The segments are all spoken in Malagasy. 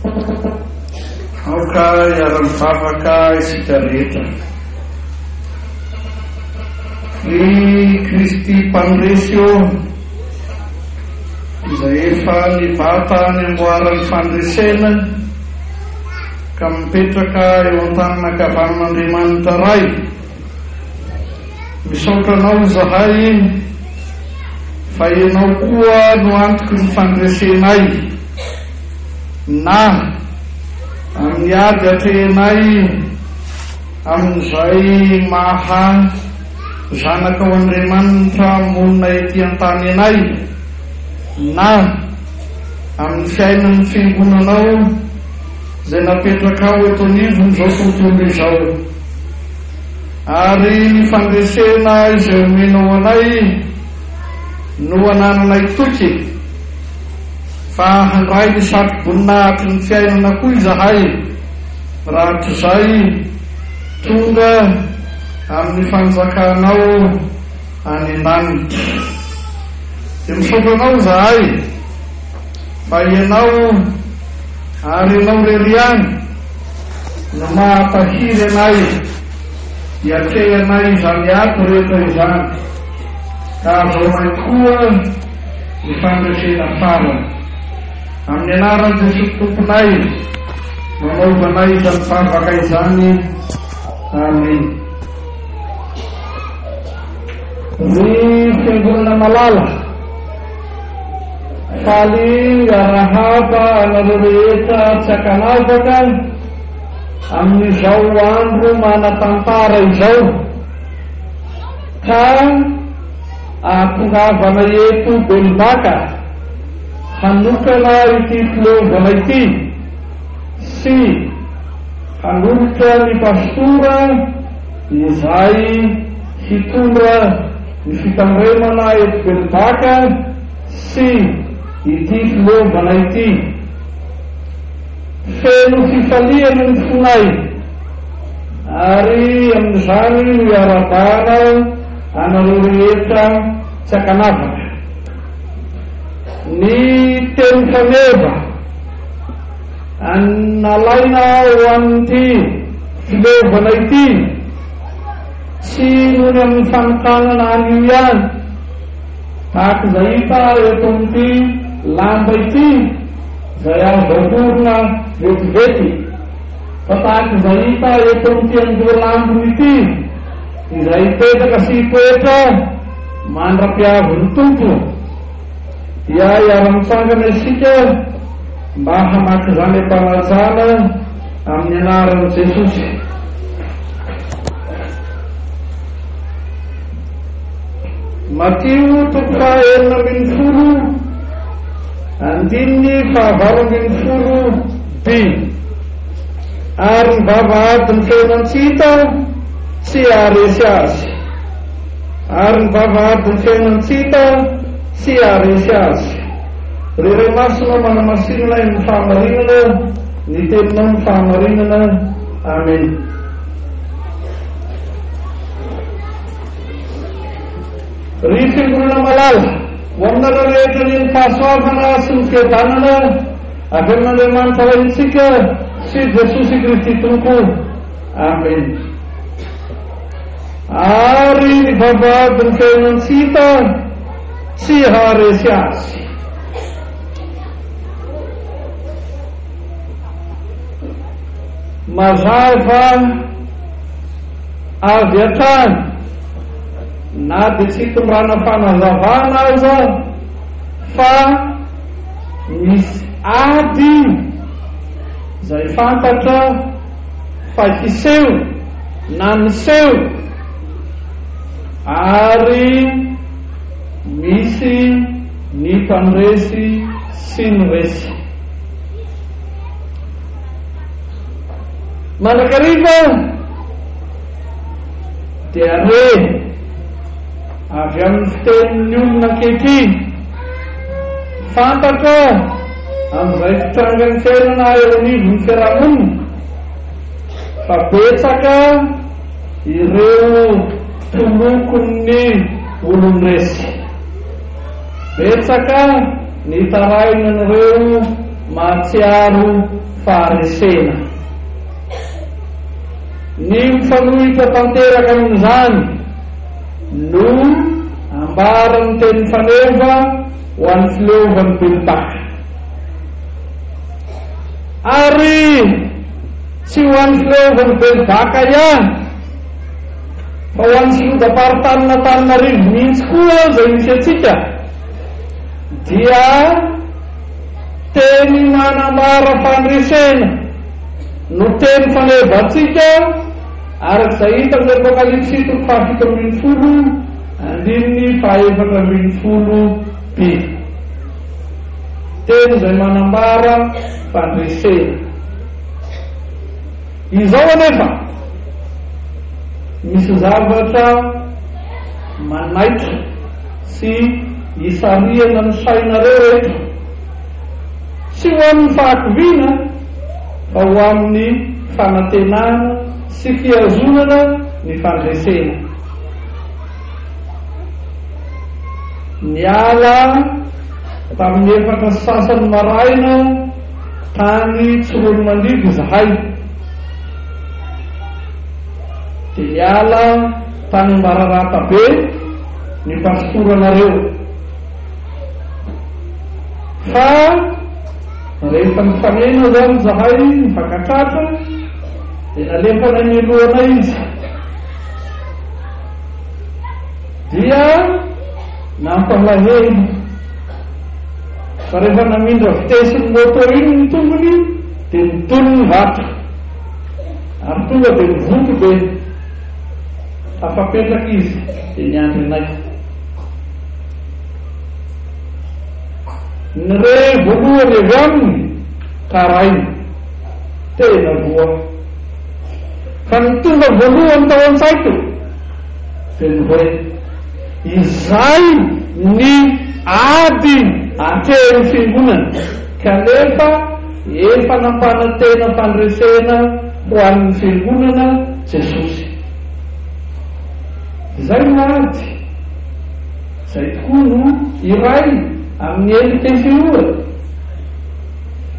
Aoka iara-mivavaka isika rehetra. Ny Kristy mpandresy eo izay efa nivata ny amboaran'ny fandresena ka mipetraka eo an-tanan'ankavan'Andriamanitra ray. Misaotra anao zahay fa ianao koa no antoky ny fandresenay na amin'ny ady atrehinay amin'izay maha zanaka ao Andriamanitra monina ety an-tany anay na amin'ny fiainan'ny fiangonanao izay napetraka ao eto anivon'izao tontolo izao. Ary ny fandresena izay omenao anay no anananay toky fa handray ny satroboninahitry ny fiainana koa izahay, raha toy izay tonga amin'ny fanjakanao any an-danitra. Dia misaotra anao zahay fa ianao ary ianao rery ihany no mahatahiry anay hiatrehanay izany ato rehetra izany, ka azahoanay koa ny fandresena farany. Amin'ny anaran'i Jesosy Tomponay manaovanay izany favaka izany. Amen. Ny fiangonana malala faly arahaba anareo rehetra tsy ankanavaka amin'izao andro manatantara izao, ka ahatongavana eto Belibaka hanokana ity filovana ity sy hanolotra ny pastora izay hitondra ny fitandremana eto Belibaka sy ity filovana ity. Feno fifaliana ny fonay ary amin'izany no iarabana anareo rehetra tsy ankanavaka. Ny teny faneva nalaina ho an'ity filovana ity tsy nony amin'ny fanokanana an'io ihany, tahaka izay hita eto amin'ity lamba ity izay azo ahorona vetivety, fa tahaka izay hita eto amin'ity an'ireo lambony ity izay hipetraka sy hipetra mandra-piavy ny tompo. Dia iara-mitsangana isika mba hamaky izany ampanajana amin'ny anaran'i Jesosy. Matio 4:40 andininy 20:b. Ary ny vavahady ny fiainantsika tsy haharesy azy, ary ny vavahady ny fiainantsika tsy haharesy azy. Rehefa masina manamasinana ny fahamarinana, ny teninao ny fahamarinana. Amen. Ry fiangonana malala ho aminareo rehetra ny fahasoavana sy ny fiadanana avy amin'Andriamanitra raintsika sy Jesosy Kristy Tompo. Amen. Ary ny vavahady ny fiainantsika tsy haharesy azy. Mazava avy hatrany na dia tsy tondrana fanazavana aza fa misy ady izay fantatra fa hiseho na miseho, ary misy ny mpandresy sy ny resy. Mandrakariva dia re avy amin'ny fitenin'ny olona ankehitriny fantatra amin'izay fitrangany fiainana eo anivon'ny fiarahamonina fa betsaka ireo tolokon'ny olon-dresy, betsaka ny tarainan'ireo mahatsiaro faharesena. Ny mifanohitra tanteraka amin'izany no ambarany teny faneva ho an'ny fileovan'ny Belitaka. Ary tsy ho an'ny fileovan'ny Belitaka ihany, fa ho an'ny filodam-paritany Antananarivo mihitsy koa izay misy atsika, dia teny manambara fandresena no teny fanevantsika arak'izay hita amin'ny Apokalipsy 7:20 andininy 4:40b. Teny izay manambara fandresena. Izao anefa misy zavatra manaitra sy isariana ny sainareo eto, tsy ho amin'ny fahakiviana fa ho amin'ny fanantenana sy fiazonana ny fandresena. Niala tamin'ny 4 sasany maraina tany Tsironimandrivo izahay, dia niala tany Mbararata be ny pastoranareo. Fa rehefa nifanena zany zahay mifakatratra, dia nalefana ny alohanay izy, dia nampalahelo. Fa rehefa namindra vitesiny moto iny ny tombony, dia nitony ny vata, ary tonga dia nivoto be. Afapetraka izy dia niandry anay. Ny re voalohany avy aminy karay tena voa, fa ny tonga voalohany tao an-tsaiko dia ny hoe izay ny ady ateny fiangonana, kanefa efa nampanantena fandresena ho an'ny fiangonana Jesosy. Izay no ady, izay tokoa no iray amin'ny Efesoa.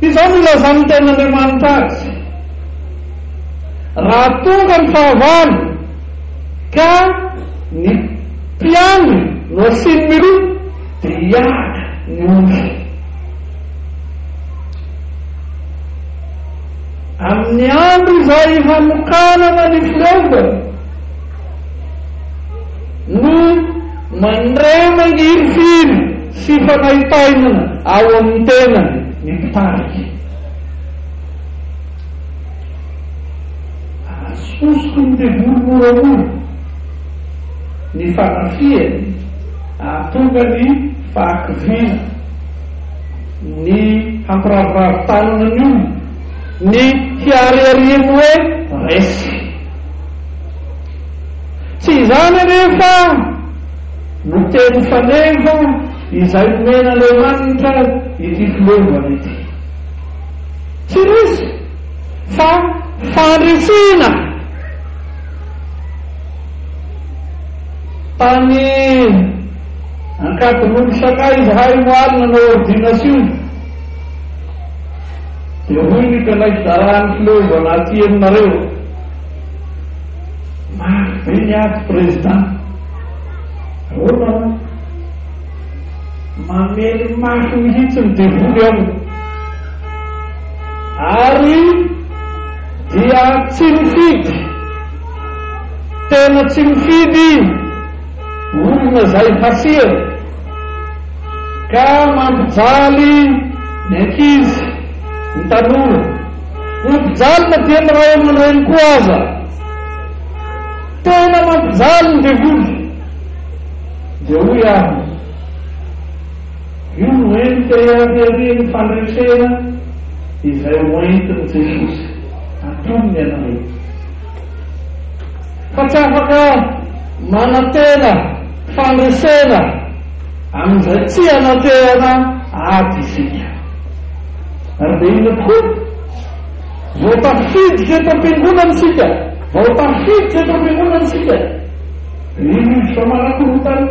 Izao no ilazany ten'Andriamanitra azy. Raha tonga ny fahavalo ka ny mpiandry no asiny miroa, dia hiaka ny ondry. Amin'ny andro izay hanokanana ny fileovana no mandrema ny hirifiry sy fanahitainana ao amin'ny tenany ny mpitariky. Asosoko ny devoly moramora ny fanafiany, ahatonga ny fahakiviana, ny hampiraviravin-tanana ny olona, ny hiariariany hoe resy. Tsy izany anefa no teny faneva izay nomen'Andriamanitra ity fileovana ity. Tsy resy fa fandresena. Tany Ankadin'olo sakay izahay moaly nanao ordination, dia hoy ny kanaiky darahany fileovana aty aminareo, maro be ny ady président. Rona mamely maso mihitsy ny devoly aminy, ary dia tsy mifidy, tena tsy mifidy olona izay hasia ka mampijaly ny ankizy, ny tanora. Mampijaly na dia ny ray aman-dreny koa aza, tena mampijaly ny devoly. Dia hoy aho, io no entika iariariany fandresena izay hoentiny Jesosy atonony anareo. Fa tsy afaka manantena fandresena amin'izay tsy anantena ady isika. Ary dia ino tokoa, vao tafiditra eto am-piangonana isika, vao tafiditra eto am-piangonana isika, ino izy fa manakorotany.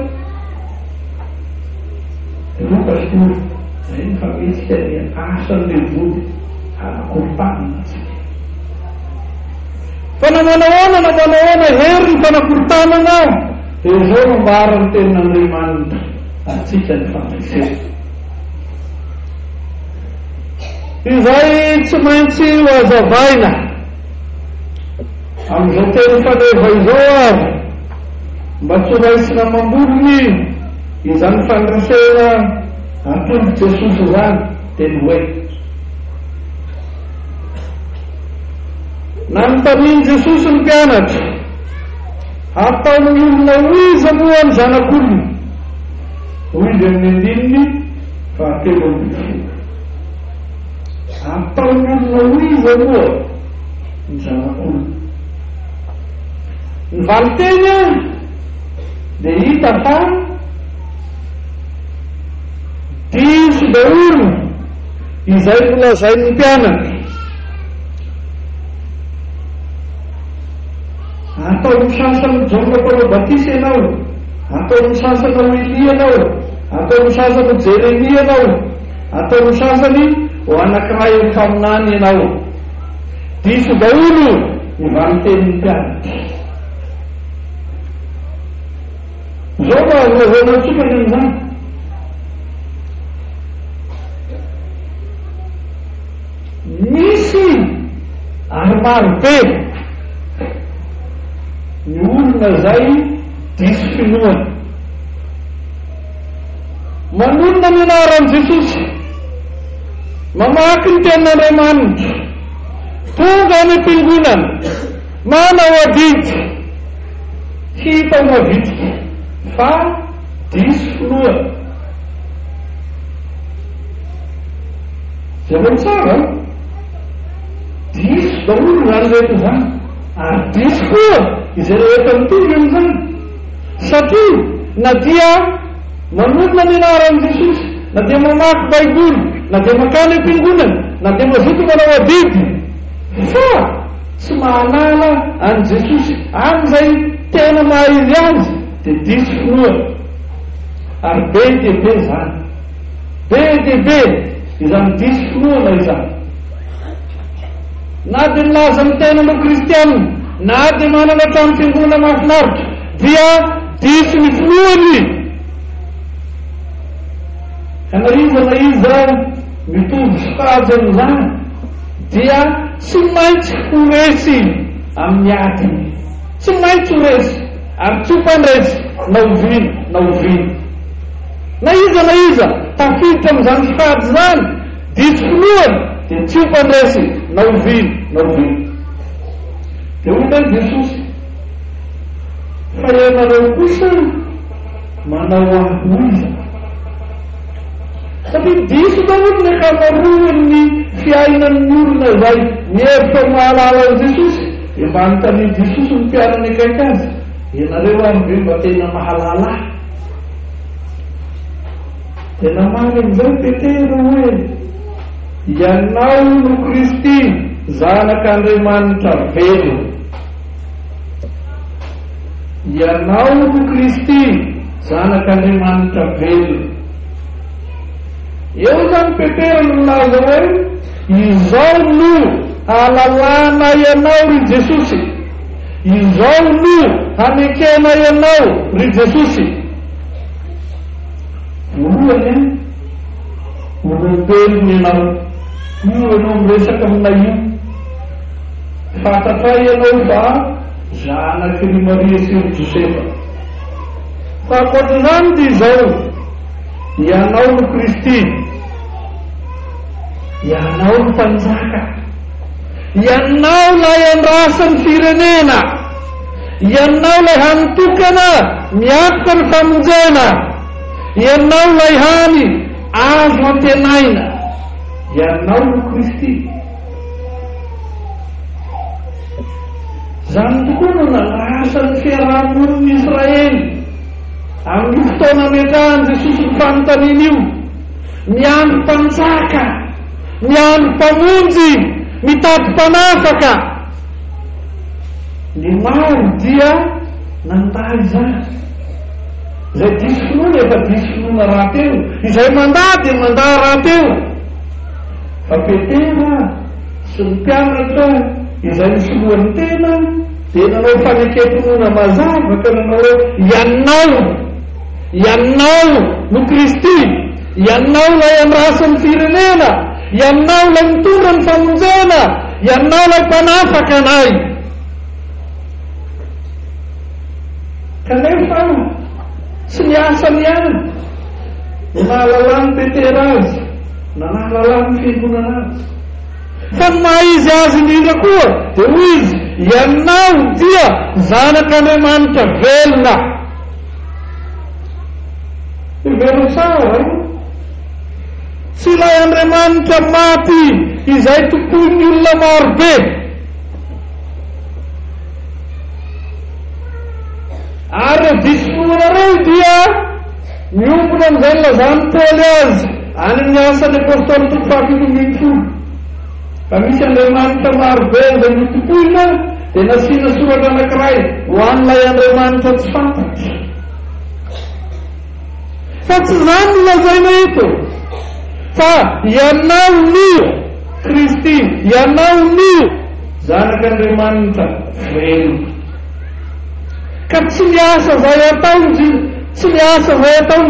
Reo pastor, izay ny fametsika ny asan'ny devoly anakurtana. Fa namanahoana hery fa nakortanana dia zao mambara ny tenin'Andriamanitra atsika ny fandresena. Izay tsy maintsy ho azavaina amin'izao teny faneva izao avy mba tsy raisina mambolony izany fandresena atony Jesosy zany teny hoe nanontaniany Jesosy ny mpianatra ataony olona oiza moa ny zanak'olona oizy amin'ny andininy fahatelo ambin'ny folo. Ataony olona oiza moa ny zanak'olona. Ny valiteny dia hita fa diso daholo izay nolazain'ny mpianatra. Ataony sasany Joana Paolo Batisa ianao, ataony sasany Elia ianao, ataony sasany Jeremia ianao, ataony sasany ho anankiray ny faminany ianao. Diso daholo ny valitenin'ny mpianatra. Zao mba azonazona tsokany amin'izany. Misy ary marobe ny olona zay diso finoana. Manonona ny anaran'i Jesosy, mamaky ny tenin'Andriamanitra, tonga any am-piangonana, manao adidy, hita ho mavitrika fa diso finoana. Zay vao tsara diso daholo zany rehetra zany, ary diso koa izay rehetra mitovy amin'izany. Satria na dia manonona ny anaran'i Jesosy, na dia mamaky baiboly, na dia makany am-piangonana, na dia mazoto manao adidy, fa tsy mahalala an' Jesosy amin'izay tena maha-izy azy, dia diso finoana. Ary be dia be zany, be dia be izany diso finoana izany. Na dia milaza ny tenanao kristianina, na dia manana trano fiangonana mahafinaritra, dia diso ny finoany. Na iza mitovy sokajy amin'izany dia tsy maintsy ho resy amin'ny adiny, tsy maintsy ho resy ary tsy ho mpandresy na ovina na ovina. Na iza tafiditra amin'izany sokajy zany diso finoany dia tsy ho mpandresy na ovina na ovina. Dia hoy Jesosy fa ianareo kosa manao ahoiza? Satria diso daholo ny ankamaroan'ny fiainan'ny olona zay mihevitra mahalala an' Jesosy, dia mba anontany Jesosy ny mpiarany akaiky azy, ianareo ary ve mba tena mahalala? Tena mamy amin'izay Petero hoe ianao no Kristy, zanak'Andriamanitra velo. Ianao no Kristy, zanak'Andriamanitra velo. Eo zany Petero no milaza hoe izao no ahalalana ianao ry Jesosy, izao no hanekena ianao ry Jesosy. Voalohany olombelona ianao, io ianao miresaka amina io, fantatra ianao fa zanak'i Maria sy ry Josefa. Fa ankoatr'izany dia izao, ianao no Kristy, ianao no mpanjaka, ianao lay andrasan'ny firenena, ianao lay hanitokana miakoka ny famonjena, ianao lay hany azo antenaina, ianao no Kristy. Zany tokoa no nalaza ny fiarahamoniny Israely amin'ny fotoana metrahany Jesosy ny fanontaniana io, miandro mpanjaka, miandro mpamonjy, mitady mpanafaka. Ny maro dia nandahy izany. Izay diso finoana efa diso finoana rahateo, izay mandady mandahy rahateo. Fa Petera sy ny mpianatra izay nisolohan'ny tena dia nanao fanekempinoana mazava ka nanao hoe ianao no Kristy, ianao lay andrasan'ny firenena, ianao lay mitondra ny famonjena, ianao lay mpanafaka anay. Kanefa tsy niasany ihany nahalala ny Petera azy, nahalala ny fiangonana azy, fa ny maha izy azy indrindra koa dia hoy izy ianao dia zanak'Andriamanitra velona. Velona tsara tsy ilay Andriamanitra maty izay tokoiny olona marobe. Ary disonareo dia miombona amin'izay nilazany Paoly azy any amin'ny asan'ny apôstôly toko faha-15 fa misy Andriamanitra marobe izay notokoina dia nasiana soratra anankiray ho an'ilay Andriamanitra tsy fantatra. Fa tsy izany no lazaina eto, fa ianao nio Kristy, ianao nio zanak'Andriamanitra velona. Ka tsy miasa zay ataony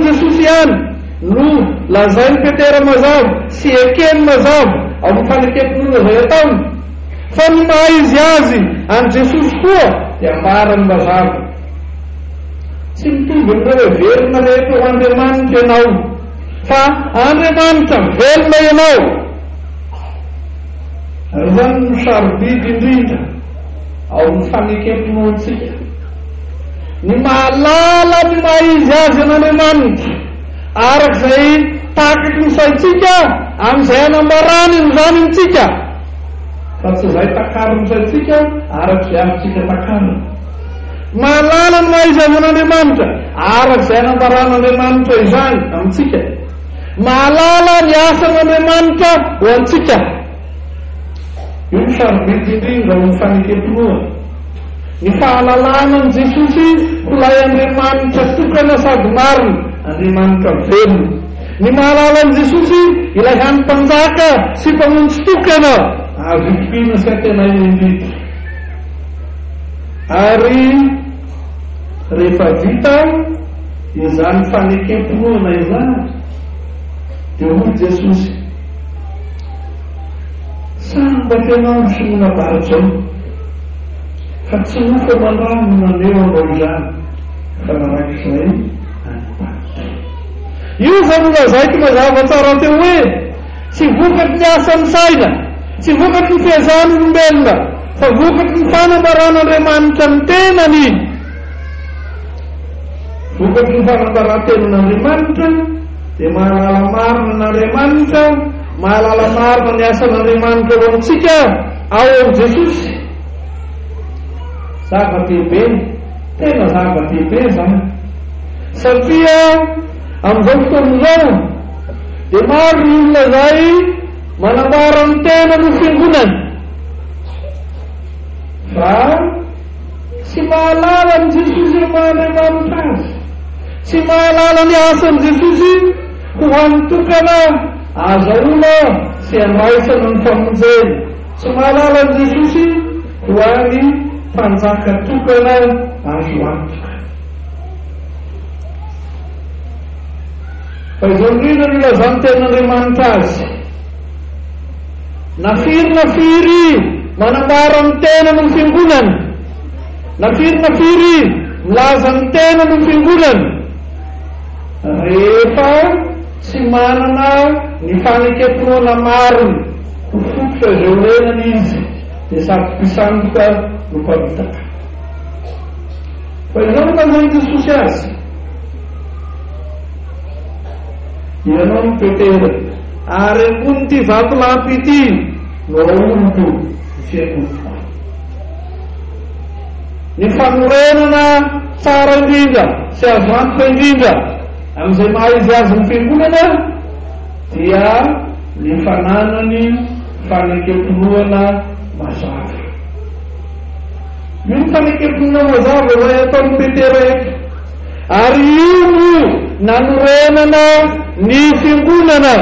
Jesosy ihany no lazainy Petera mazava sy ekeny mazava ao amin'ny fanekempinoana zay ataony, fa ny maha izy azy any Jesosy koa dia ambarany mazava. Tsy mitovy amin'ireo hoe velona rehetra ho Andriamanitra ianao, fa Andriamanitra velona ianao. Ary zany no sarobidy indrindra ao amin'ny fanekempinoantsika, ny mahalala ny maha izy azy an'Andriamanitra arak'izay takaky ny saintsika amin'izay anambarany ny zanyntsika, fa tsy izay takary ny saintsika arak'izay avytsika takariny. Mahalala ny maha izy azy an'Andriamanitra arak'izay anambaran'Andriamanitra izany amintsika, mahalala ny asan'Andriamanitra ho antsika. Io ny sarobidy indrindra ho ny fanekempinoana, ny fahalalana ny Jesosy ho lay Andriamanitra tokana sady marina, Andriamanitra velona. Ny mahalala ny Jesosy ilay hanimpanjaka sy mpamonjy tokana avypina sy tena indrindra. Ary rehefa vita izany fanekempinoana izany dia hoy Jesosy, samba tenao sy monabaritsao, fa tsy nofa mandrano naneo anao izany, fa narak'izay anyparitra. Io zany lazaiko mazava tsara teo hoe tsy vokaky ny asan'ny saina, tsy vokaky ny fiazan'olombelona, fa vokaky ny fanambaran'Andriamanitra ny tenany. Vokaky ny fanambaran-tenan'Andriamanitra dia mahalala marina n'Andriamanitra, mahalala marina ny asan'Andriamanitra ho antsika ao amin'ny Jesosy. Zava-dehibe, tena zava-dehibe zany, satria amin'izao fotoan'izao dia maro ny olona zay manambara ny tena no fiangonana, fa tsy mahalala ny Jesosy Andriamanitra azy, tsy mahalala ny asan'i Jesosy ho anitokana azahoana sy andraisana ny famonjena, tsy mahalala ny Jesosy ho any mpanjaka tokana azo antoka. Fa izao indrindra no ilazany ten'Andriamanitra azy, nafiry manambara ny tena no fiangonana, nafiry milaza ny tena no fiangonana, rehefa tsy manana ny fanekempinoana mariny ho fototra izay orenany izy dia sady mpisandoka no mpamitaka. Fa izao no mazany Jesosy azy, ianao ny Petera, ary ambony ty vato lampy ity no aombo ny fiangonana. Ny fanorenana tsara indrindra sy azo antoka indrindra amin'izay maha izy azy ny fiangonana dia ny fananany fanekempinoana mazava. Io ny fanekempinoana mazava zay ataon'ny Petera eto, ary io no nanorenana ny fiangonana,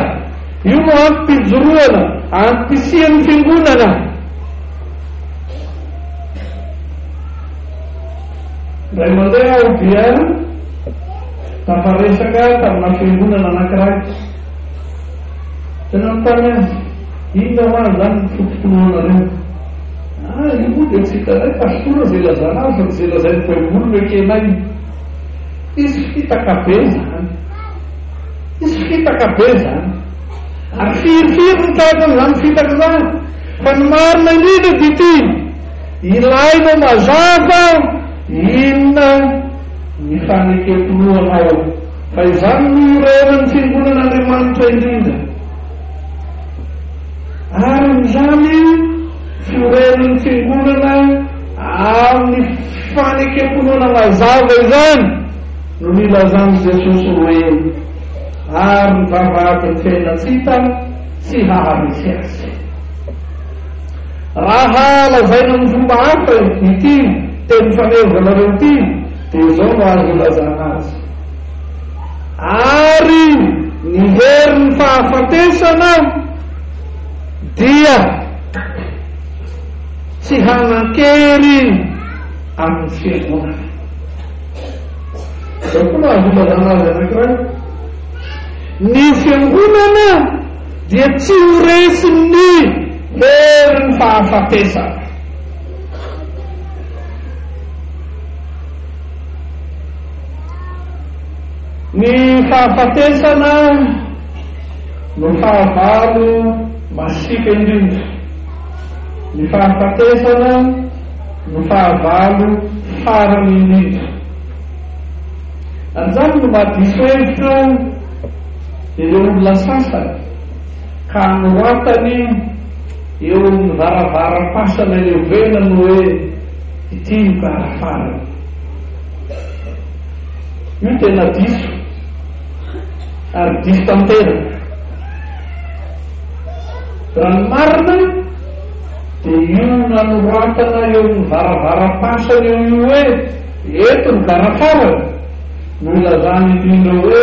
io no ampim-pijoroana ampisian'ny fiangonana. Ray mandeha aho dia tafaresaka tamina fiangonana anankiray. Tena mitany azy, inona ho azy zany fototonanareo? Io moa dia tsika ray pastora zay lazana azy fa zay lazainy baiboly ekenay. Izy fitaka be zany. Izy fitaka be zany. Ary firifiry ny tahakany zany fitaka zany. Fa ny marina indrindra dia ity, ilaina mazava inona ny fanekempoloanao. Fa izany no renan'ny fiangonan'Andriamanitra indrindra. Ary izany fiorenan'ny fiangonana amin'ny fanekempoloana mazava izany no nilazany Jesosy hoe ary ny vavahadiny fiainatsika sy haharesy azy. Raha lazaina amin'ny fomba hafa ity teny fanevanareo ity dia izao no azo lazana azy. Ary ny herin'ny fahafatesana dia tsy hanan-kery amin'ny fiangonana. Izao koa no azo lazana azy anankiray. Ny fiangonana dia tsy horesin'ny herin'ny fahafatesana. Ny fahafatesana no fahavalo masika indrindra. Ny fahafatesana no fahavalo farany indrindra. Anizany no mahadiso hevitra ireo olona sasany ka anoratany eo amin'ny varavaram-pasana lehibenany hoe ity karafarany. Io tena diso ary diso tanteraka. Raha ny marina dia io nanoratana eo amin'ny varavaram-pasana eo io hoe eto ny karafarany. No ilazany indrindra hoe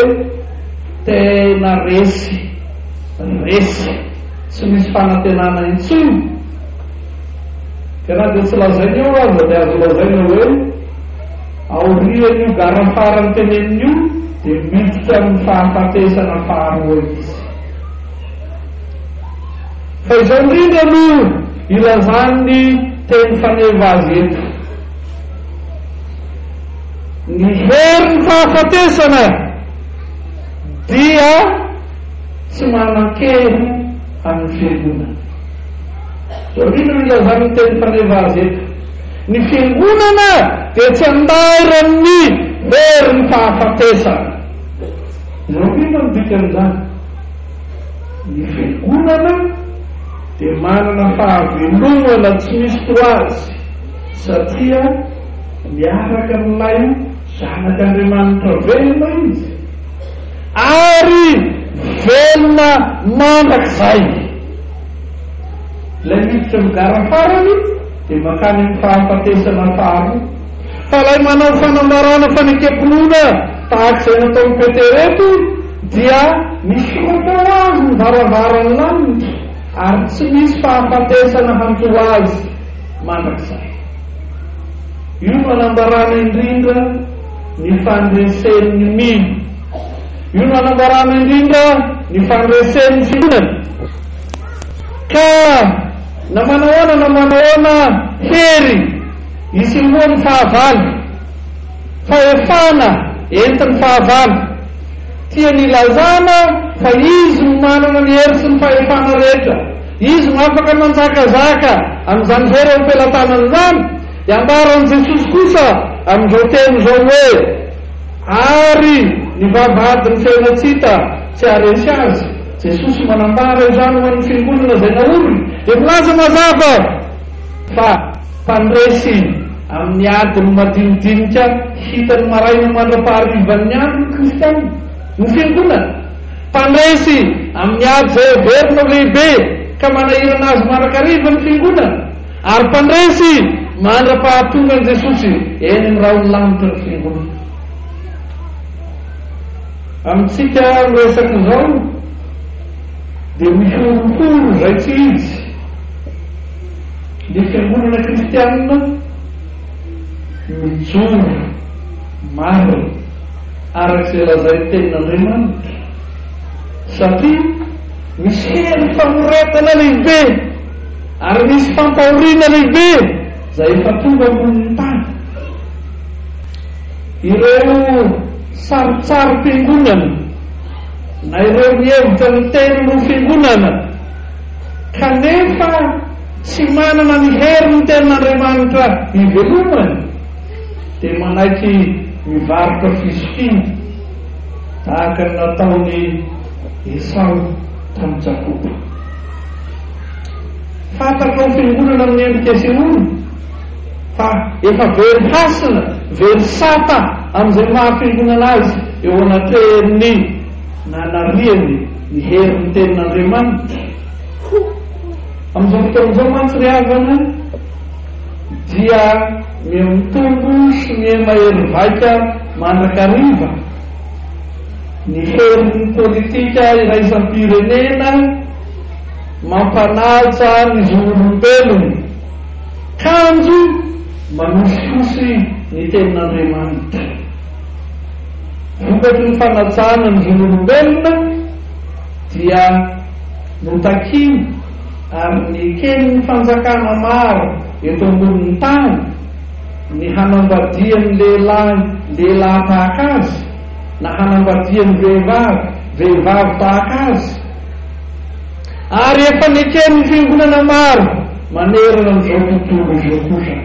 tena resy tsy misy fanantenana intsony. Ka raha dia tsy lazainy eo aza dia azo lazaina hoe aorian'io garafarany teneniny io dia miditra amin'ny fahafatesana faharoa izy. Fa izao indrindra no ilazany teny faneva azy eto. Ny herin'ny fahafatesana dia tsy manan-kery amin'ny fiangonana. Izao indrindra no ilazany teny faneva azy eto. Ny fiangonana dia tsy andairan'ny herin'ny fahafatesana. Izao indrindra no dikan'izany. Ny fiangonana dia manana fahavelomana tsy misy toazy satria miaraka amin'ilay zanak'Andriamanitra velona izy ary velona mandrakizay. Ilay miditra migarafarany dia makany amin'ny fahafatesana faharoa. Fa ilay manao fanambarana fanekempoloana tahak'izay nataon'i Petera eto dia misoratra ho azy ny varavarany lanitra ary tsy misy fahafatesana hanto azy mandrakizay. Io no anambarana indrindra ny fandresen'ny mino. Io no anambarana indrindra ny fandresen'ny fiangonana. Ka na manahoana hery isimboan'ny fahavalo, fahefana entin'ny fahavalo. Tia nilazana fa izy no manana ny hery sy ny fahefana rehetra. Izy no afaka manjakazaka amin'izany hery eo am-pelantanany zany. Iambaran'i Jesosy kosa amin'izao teny izao hoe ary ny vavahadiny fiainatsika tsy haresy azy. Jesosy manambara izany ho an'ny fiangonana izay naoriny. Dia milaza mazava fa mpandresy amin'ny adiny madinidinika hitany maraina mandra-paharivan'ny andro ny kristianina, ny fiangonana. Mpandresy amin'ny ady izay heverina lehibe ka manahirana azy mandrakariva ny fiangonana. Ary mpandresy mandra-pahatonga an'i Jesosy eny amin'ny raha lanitra ny fiangonana. Amintsika miresaka izao dia mihorohoro zay tsy izy. Ny fiangonana kristianina mijoro maro arak'izay lazay tenin'Andriamanitra, satria misy hery famoretana lehibe ary misy fampahoriana lehibe zay efa tonga ambonin'ny tany. Ireo sarotsaro fiangonana na ireo mihevitra ny teny no fiangonana kanefa tsy manana ny hery ny tenin'Andriamanitra ivelomany, dia manaiky mivarotra fisokina tahaka ny nataony Esau tamin'ny Jakoba. Fantatrao fiangonana amin'ny endrika Seholy fa efa very hasina, very sata amin'izay mahafiangonana azy eo anatrehany nanariany ny hery ny tenin'Andriamanitra. Amin'izao fotoan'izao mantsy ry havana dia mitombo sy mahery vaika mandrakariva ny herin'ny politika iraisam-pirenena mampanaja ny zon'olombelona, kanjo manosifosy ny tenin'Andriamanitra. Vokatry ny fanajana ny zon'olombelona dia notakiny ary ny kely ny fanjakana maro eto ambonin'ny tany ny hanambadian'ny lehilahy tahaka azy na hanambadian'ny vehivavy tahaka azy, ary efa nekeny ny fiangonana maro manerana n'izao tontolo izao kosa.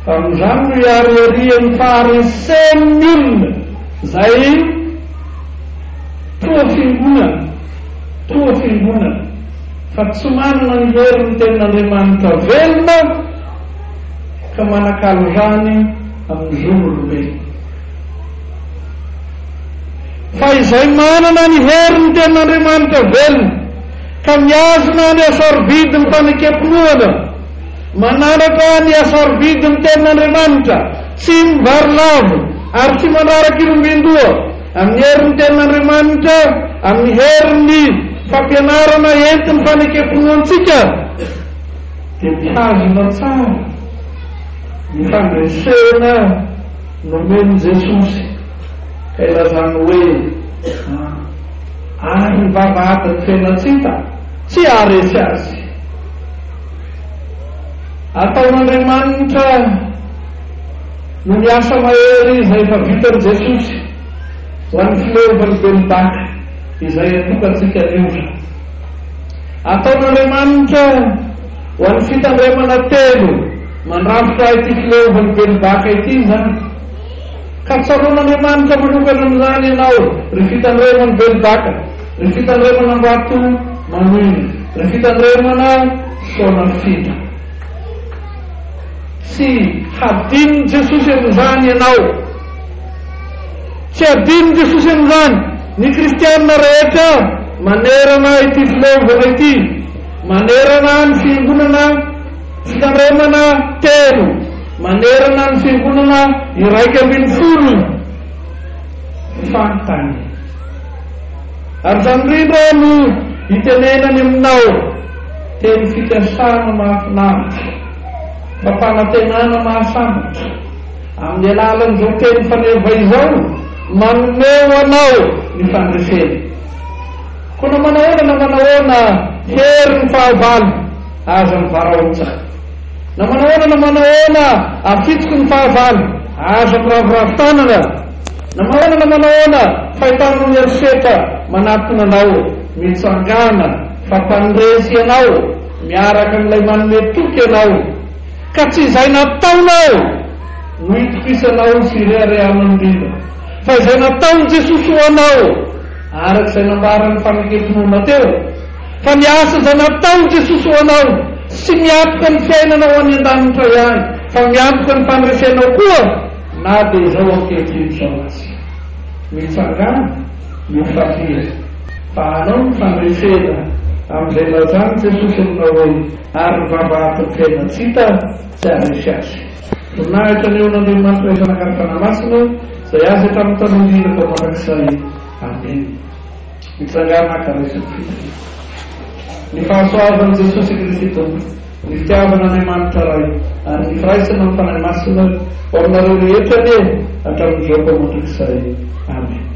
Amin'izany no iariarian'ny faharesen'ny olona zay toa fiangonana fa tsy manana ny hery ny tenin'Andriamanitra velona ka manakalo zany amin'ny zon'olombelona. Fa izay manana ny hery ny tenin'Andriamanitra velona ka miazona ny asarobidy ny fanekepinoana, manaraka ny asarobidy ny tenin'Andriamanitra, tsy mivarilavo ary tsy manaraka ilombendoa amin'ny hery ny tenin'Andriamanitra, amin'ny hery ny fampianarana entiny fanekepinoantsika, dia mihazona tsara ny fandresena nomeny Jesosy ka ilazany hoe ary mivavahady ny fiainatsika tsy aharesy azy. Ataon'Andriamanitra no miasa mahery izay efa vitan'i Jesosy ho an'ny fileovany belobaka izay atokantsika neoza. Ataon'Andriamanitra ho an'ny fitandremana telo mandrafitra ity fileovany belobaka ity zany, ka tsaron'Andriamanitra manokana amin'izany ianao ry fitandremana belobaka, ry fitandremana vato manoina, ry fitandremana saona fita. Tsy hadin'ny Jesosy amin'izany ianao, tsy hadin'ny Jesosy amin'izany ny kristianina rehetra manerana ity fileovana ity, manerana ny fiangonana fitandremana telo, manerana ny fiangonana iraika ambin'ny folo fantany. Ary zany indrindra no hitenenany aminao teny fikasana mahafinaritra, fampanantenana mahasambatra amin'ny alalan'izao teny faneva izao, manomeo anao ny fandresena. Ko na manahoana hery ny fahavalo aza ny varaotsa, na manahoana afitsiko ny fahavalo aza ny raviravitanana, na manahoana fahitano ny eriseta manatona anao mitsangana fampandresy ianao miaraka amin'ilay manome toky ianao, ka tsy izay nataonao no itokisanao sy reharehanao indrindra, fa izay nataony Jesosy ho anao arak'izay nambarany fanekepinoana teo, fa ny asa izay nataony Jesosy ho anao sy miatoka ny fiainanao any an-danitra ihany, fa miatoka ny fandresenao koa na dia izao ankehitriny zao azy mitsangana mifafia, fa anao ny fandresena amin'izay lazany Jesosy aminao hoe ary mivavahady ny fiainatsika tsy aresy azy. Voninahitra ny eo n'Andriamanitra izanakary fanahy masina zay azy hatramin'ny tanondrinako mandrakizay. Amin. Mitsangana Yesus Kristus. Ni fasoavan Jesus Kristus. Ni tiavan na mantarai. Ani fraisen na panamasul. Ornaru yetane atam jopo mutsai. Amin.